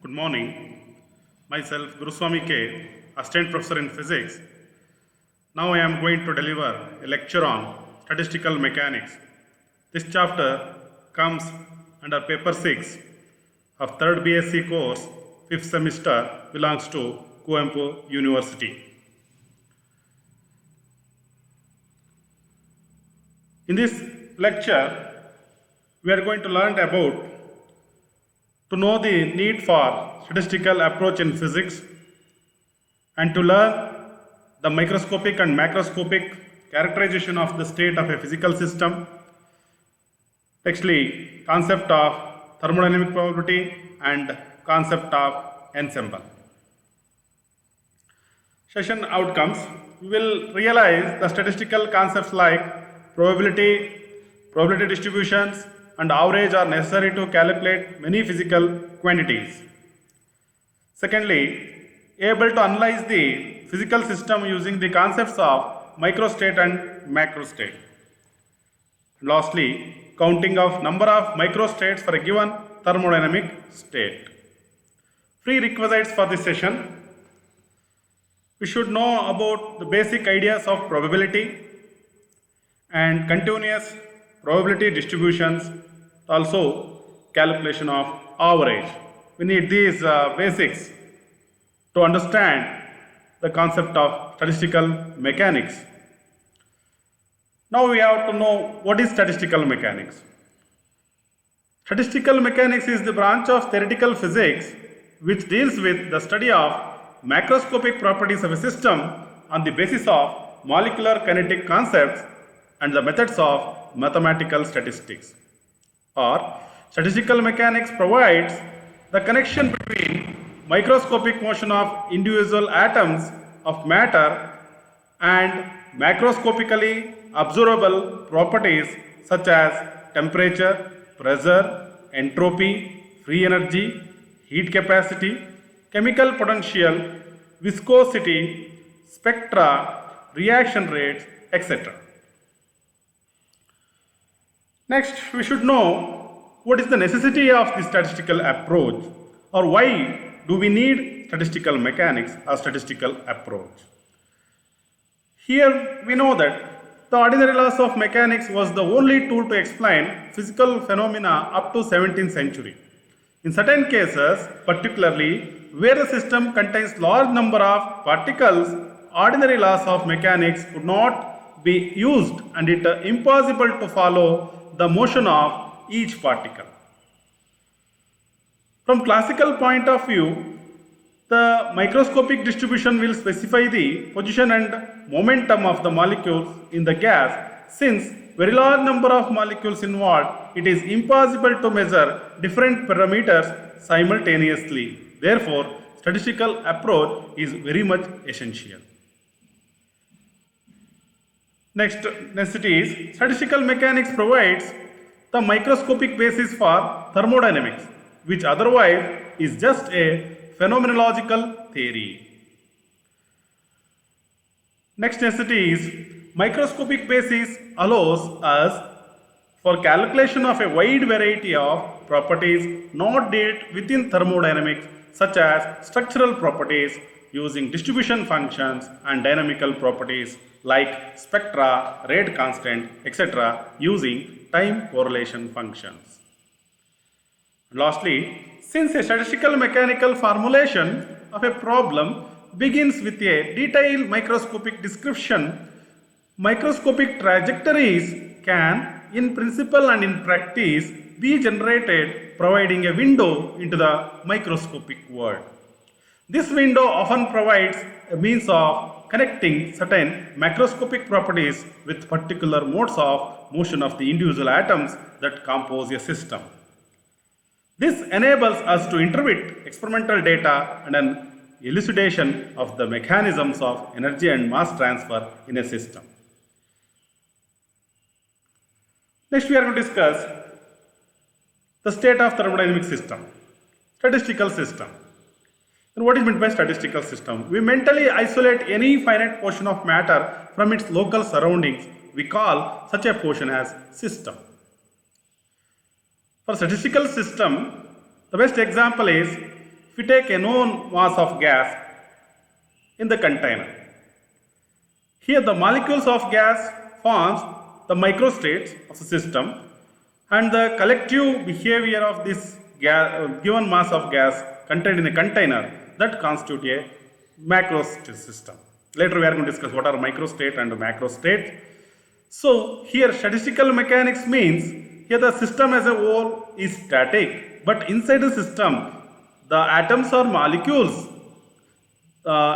Good morning. Myself Guruswamy K, Assistant Professor in Physics. Now I am going to deliver a lecture on statistical mechanics. This chapter comes under paper 6 of 3rd BSc course, 5th semester, belongs to Kuvempu University. In this lecture, we are going to learn about to know the need for statistical approach in physics and to learn the microscopic and macroscopic characterization of the state of a physical system. Nextly, concept of thermodynamic probability and concept of ensemble. Session outcomes. We will realize the statistical concepts like probability distributions, and average are necessary to calculate many physical quantities. Secondly, able to analyze the physical system using the concepts of microstate and macrostate. Lastly, counting of number of microstates for a given thermodynamic state. Prerequisites for this session. We should know about the basic ideas of probability and continuous probability distributions, also calculation of average. We need these basics to understand the concept of statistical mechanics. Now we have to know what is statistical mechanics. Statistical mechanics is the branch of theoretical physics which deals with the study of macroscopic properties of a system on the basis of molecular kinetic concepts and the methods of mathematical statistics. Or statistical mechanics provides the connection between microscopic motion of individual atoms of matter and macroscopically observable properties such as temperature, pressure, entropy, free energy, heat capacity, chemical potential, viscosity, spectra, reaction rates, etc. Next, we should know what is the necessity of the statistical approach, or why do we need statistical mechanics or statistical approach. Here we know that the ordinary laws of mechanics was the only tool to explain physical phenomena up to 17th century. In certain cases, particularly where the system contains large number of particles, ordinary laws of mechanics could not be used and it is impossible to follow the motion of each particle. From classical point of view, the microscopic distribution will specify the position and momentum of the molecules in the gas. Since very large number of molecules involved, it is impossible to measure different parameters simultaneously. Therefore, statistical approach is very much essential. Next necessity is statistical mechanics provides the microscopic basis for thermodynamics, which otherwise is just a phenomenological theory. Next necessity is microscopic basis allows us for calculation of a wide variety of properties not dealt within thermodynamics, such as structural properties using distribution functions and dynamical properties like spectra, rate constant, etc. using time correlation functions. Lastly, since a statistical mechanical formulation of a problem begins with a detailed microscopic description, microscopic trajectories can, in principle and in practice, be generated, providing a window into the microscopic world. This window often provides a means of connecting certain macroscopic properties with particular modes of motion of the individual atoms that compose a system. This enables us to interpret experimental data and an elucidation of the mechanisms of energy and mass transfer in a system. Next, we are going to discuss the state of thermodynamic system, statistical system. And what is meant by statistical system? We mentally isolate any finite portion of matter from its local surroundings. We call such a portion as system. For statistical system, the best example is if we take a known mass of gas in the container, here the molecules of gas forms the microstates of the system, and the collective behavior of this given mass of gas contained in a container that constitute a macrostate system. Later we are going to discuss what are microstate and macrostate. So here statistical mechanics means here the system as a whole is static, but inside the system the atoms or molecules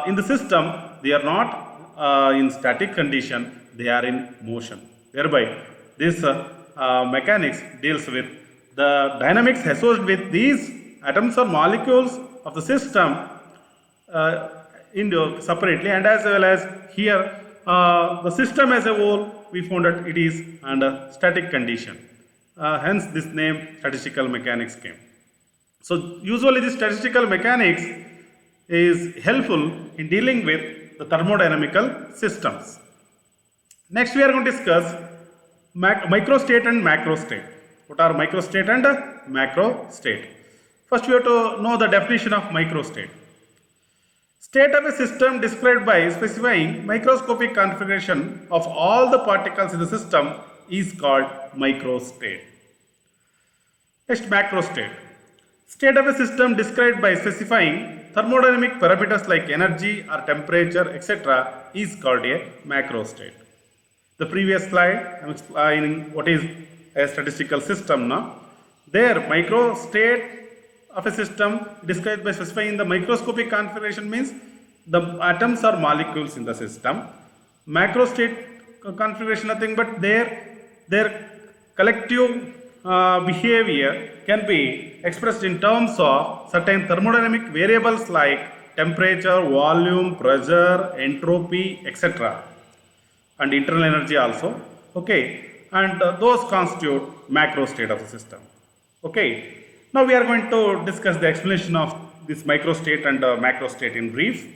in the system, they are not in static condition, they are in motion. Thereby this mechanics deals with the dynamics associated with these atoms or molecules of the system separately, and as well as here the system as a whole we found that it is under static condition. Hence this name statistical mechanics came. So usually this statistical mechanics is helpful in dealing with the thermodynamical systems. Next we are going to discuss microstate and macrostate. What are microstate and macrostate? First we have to know the definition of microstate. State of a system described by specifying microscopic configuration of all the particles in the system is called microstate. Next, macrostate. State of a system described by specifying thermodynamic parameters like energy or temperature, etc. is called a macrostate. The previous slide I am explaining what is a statistical system now. There microstate of a system described by specifying the microscopic configuration means the atoms or molecules in the system. Macrostate configuration nothing but their collective behavior can be expressed in terms of certain thermodynamic variables like temperature, volume, pressure, entropy, etc. and internal energy also. Okay, and those constitute macrostate of the system. Okay. Now we are going to discuss the explanation of this microstate and macrostate in brief.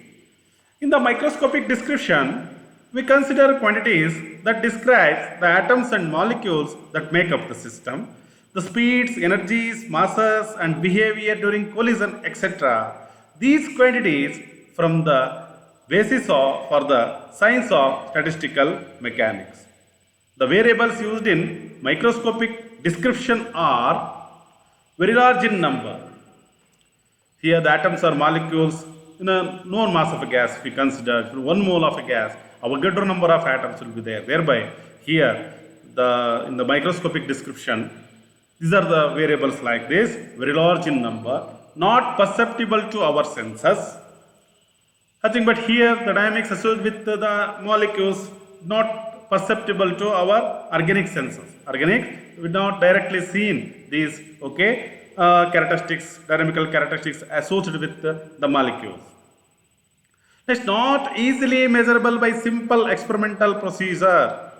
In the microscopic description, we consider quantities that describe the atoms and molecules that make up the system, the speeds, energies, masses and behavior during collision, etc. These quantities form the basis for the science of statistical mechanics. The variables used in microscopic description are very large in number. Here the atoms or molecules in a known mass of a gas, if we consider 1 mole of a gas, Avogadro number of atoms will be there. Thereby here in the microscopic description, these are the variables like this, very large in number, not perceptible to our senses. Nothing but here the dynamics associated with the molecules not perceptible to our organic senses. Organic, we not directly seen these characteristics, dynamical characteristics associated with the molecules. Next, not easily measurable by simple experimental procedure.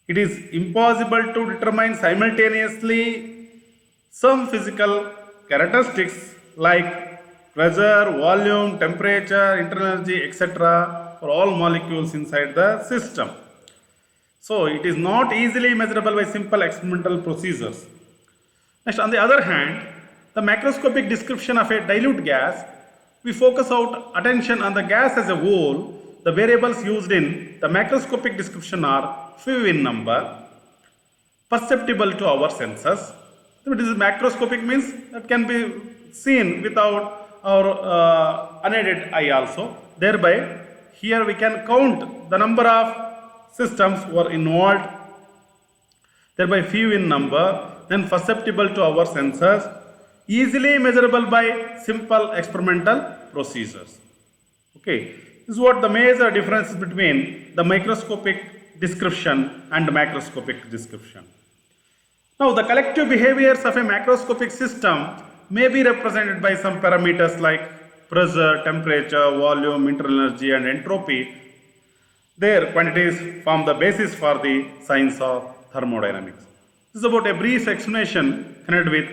It is impossible to determine simultaneously some physical characteristics like pressure, volume, temperature, internal energy, etc. for all molecules inside the system. So it is not easily measurable by simple experimental procedures. Next, on the other hand, the macroscopic description of a dilute gas, we focus out attention on the gas as a whole. The variables used in the macroscopic description are few in number, perceptible to our senses. It is macroscopic means that can be seen without our unaided eye also. Thereby, here we can count the number of systems were involved, thereby few in number, then perceptible to our senses, easily measurable by simple experimental procedures. Okay, this is what the major difference between the microscopic description and macroscopic description. Now, the collective behaviors of a macroscopic system may be represented by some parameters like pressure, temperature, volume, internal energy and entropy. Their quantities form the basis for the science of thermodynamics. This is about a brief explanation connected with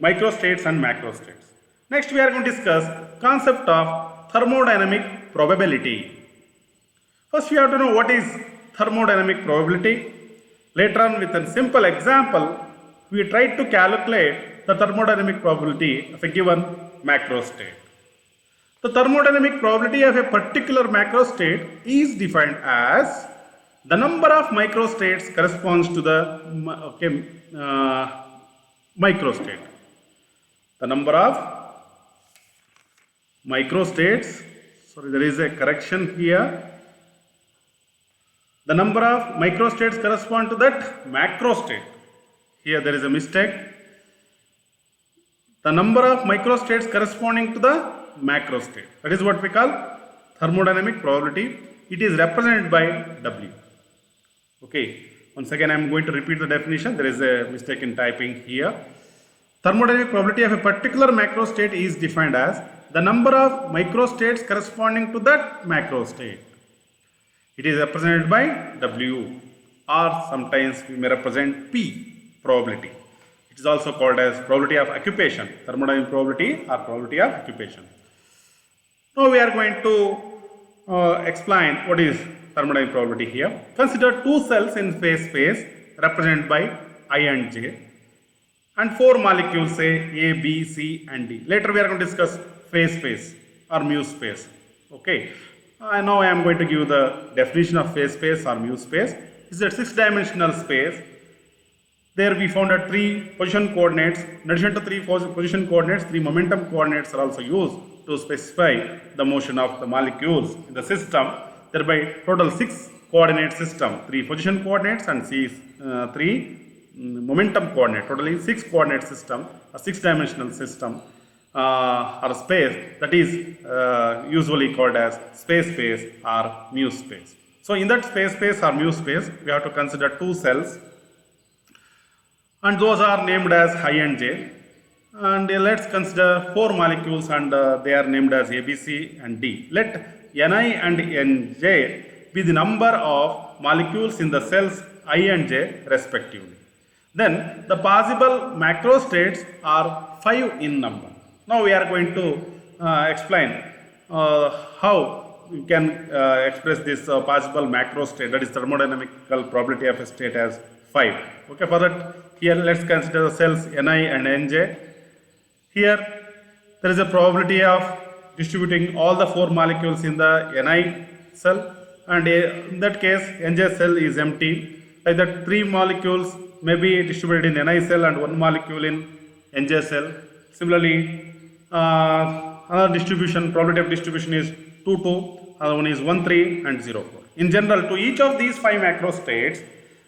microstates and macrostates. Next we are going to discuss concept of thermodynamic probability. First we have to know what is thermodynamic probability. Later on with a simple example, we tried to calculate the thermodynamic probability of a given macro state. The thermodynamic probability of a particular macro state is defined as the number of microstates corresponds to the microstate. The number of microstates, sorry, there is a correction here. The number of microstates correspond to that macrostate. Here there is a mistake. The number of microstates corresponding to the macrostate. That is what we call thermodynamic probability. It is represented by W. Okay, once again I am going to repeat the definition. There is a mistake in typing here. Thermodynamic probability of a particular macrostate is defined as the number of microstates corresponding to that macrostate. It is represented by W, or sometimes we may represent P, probability. It is also called as probability of occupation, thermodynamic probability or probability of occupation. Now we are going to explain what is thermodynamic probability here. Consider two cells in phase space represented by I and J, and four molecules, say A, B, C and D. Later we are going to discuss phase space or mu space. Okay. Now I am going to give the definition of phase space or mu space. It's a 6-dimensional space. There we found that 3 position coordinates. In addition to 3 position coordinates, 3 momentum coordinates are also used to specify the motion of the molecules in the system. Thereby total 6 coordinate system, 3 position coordinates and 3 momentum coordinate. Totally 6 coordinate system, a 6-dimensional system. Or space that is usually called as space or mu space. So in that space or mu space, we have to consider 2 cells, and those are named as I and J. And let's consider 4 molecules, and they are named as A, B, C and D. Let Ni and Nj be the number of molecules in the cells I and J respectively. Then the possible macrostates are 5 in number. Now we are going to explain how we can express this possible macro state, that is thermodynamical probability of a state, as 5. Okay, for that here let's consider the cells Ni and Nj. Here there is a probability of distributing all the 4 molecules in the Ni cell, and in that case Nj cell is empty. Like that 3 molecules may be distributed in Ni cell and 1 molecule in Nj cell. Similarly, another distribution, probability of distribution is 2, 2, other one is 1, 3 and 0, 4. In general, to each of these 5 macro states,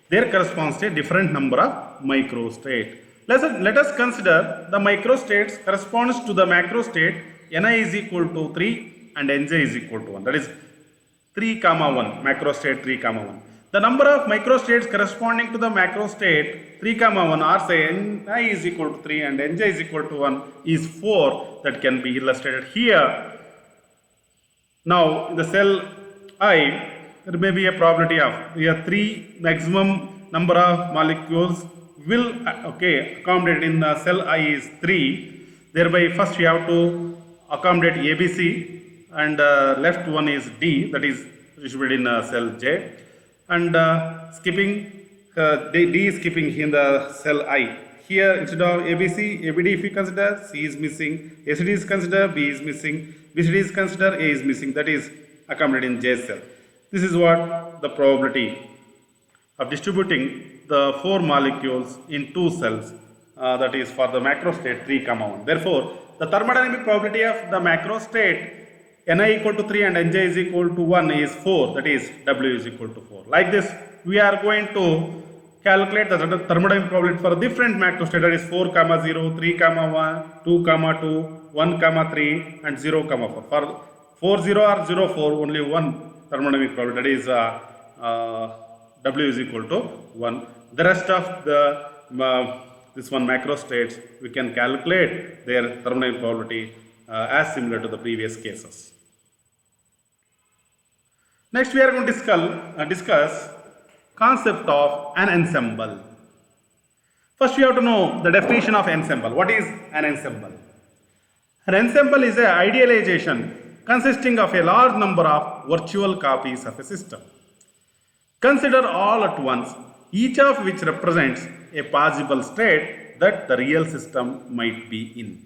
there corresponds to a different number of micro state. Let us consider the micro states corresponds to the macro state Ni is equal to 3 and Nj is equal to 1. That is 3, 1, macro state 3, 1. The number of microstates corresponding to the macro state 3, 1, or say Ni is equal to 3 and Nj is equal to 1 is 4, that can be illustrated here. Now in the cell I, there may be a probability of 3 maximum number of molecules will accommodate in the cell I is 3. Thereby first we have to accommodate ABC, and left one is D, that is distributed in cell J. And skipping D is skipping in the cell I. Here instead of ABC, ABD if you consider, C is missing, ACD is considered, B is missing, BCD is considered, A is missing, that is accommodated in J cell. This is what the probability of distributing the 4 molecules in 2 cells, that is for the macro state 3, 1. Therefore, the thermodynamic probability of the macro state Ni equal to 3 and Nj is equal to 1 is 4, that is W is equal to 4. Like this, we are going to calculate the thermodynamic probability for different macro state, that is 4, 0, 3, 1, 2, 2, 1, 3 and 0, 4. For 4, 0 or 0, 4, only one thermodynamic probability, that is W is equal to 1. The rest of the this one macro states, we can calculate their thermodynamic probability as similar to the previous cases. Next we are going to discuss concept of an ensemble. First we have to know the definition of ensemble. What is an ensemble? An ensemble is an idealization consisting of a large number of virtual copies of a system. Consider all at once, each of which represents a possible state that the real system might be in.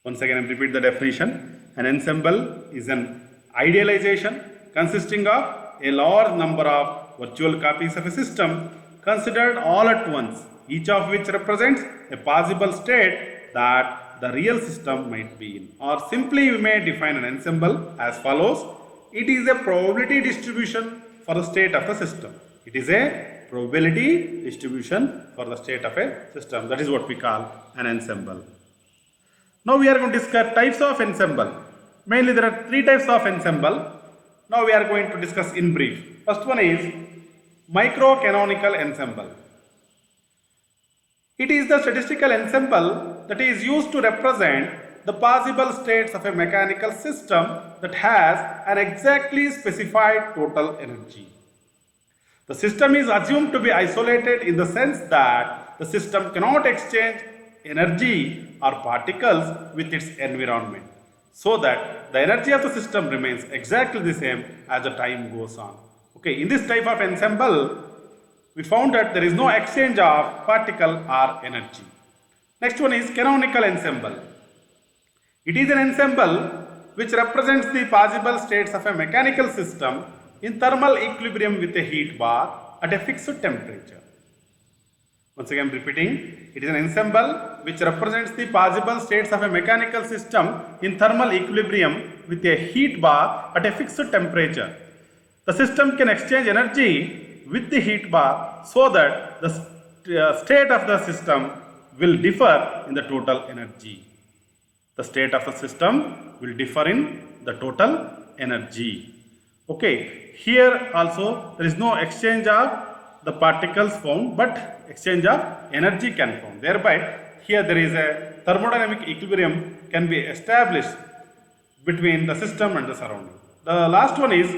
Once again, I repeat the definition. An ensemble is an idealization consisting of a large number of virtual copies of a system considered all at once, each of which represents a possible state that the real system might be in. Or simply we may define an ensemble as follows. It is a probability distribution for the state of the system. It is a probability distribution for the state of a system. That is what we call an ensemble. Now we are going to discuss types of ensemble. Mainly there are three types of ensemble. Now we are going to discuss in brief. First one is microcanonical ensemble. It is the statistical ensemble that is used to represent the possible states of a mechanical system that has an exactly specified total energy. The system is assumed to be isolated in the sense that the system cannot exchange energy or particles with its environment, so that the energy of the system remains exactly the same as the time goes on. Okay, in this type of ensemble, we found that there is no exchange of particle or energy. Next one is canonical ensemble. It is an ensemble which represents the possible states of a mechanical system in thermal equilibrium with a heat bar at a fixed temperature. Once again repeating, it is an ensemble which represents the possible states of a mechanical system in thermal equilibrium with a heat bar at a fixed temperature. The system can exchange energy with the heat bar so that the state of the system will differ in the total energy. The state of the system will differ in the total energy. Okay, here also there is no exchange of the particles found, but exchange of energy can found. Thereby, here there is a thermodynamic equilibrium can be established between the system and the surrounding. The last one is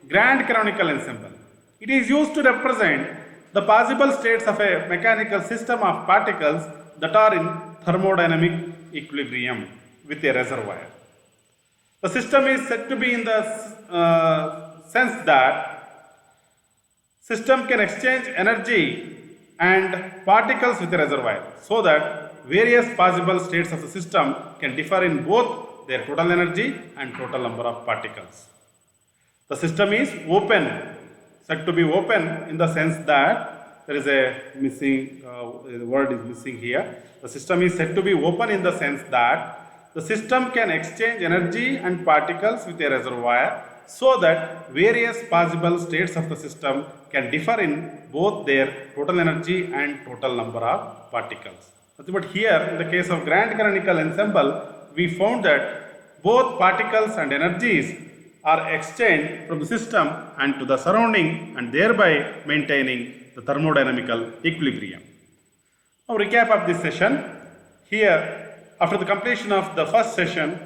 grand canonical ensemble. It is used to represent the possible states of a mechanical system of particles that are in thermodynamic equilibrium with a reservoir. The system is said to be in the sense that system can exchange energy and particles with a reservoir, so that various possible states of the system can differ in both their total energy and total number of particles. The system is open, said to be open in the sense that there is a missing word is missing here. The system is said to be open in the sense that the system can exchange energy and particles with a reservoir, so that various possible states of the system can differ in both their total energy and total number of particles. But here, in the case of grand canonical ensemble, we found that both particles and energies are exchanged from the system and to the surrounding, and thereby maintaining the thermodynamical equilibrium. Now, recap of this session. Here, after the completion of the first session,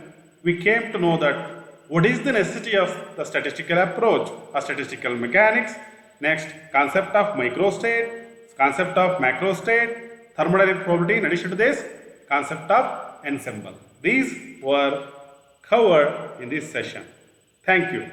we came to know that what is the necessity of the statistical approach or statistical mechanics. Next, concept of microstate, concept of macrostate, thermodynamic probability. In addition to this, concept of ensemble. These were covered in this session. Thank you.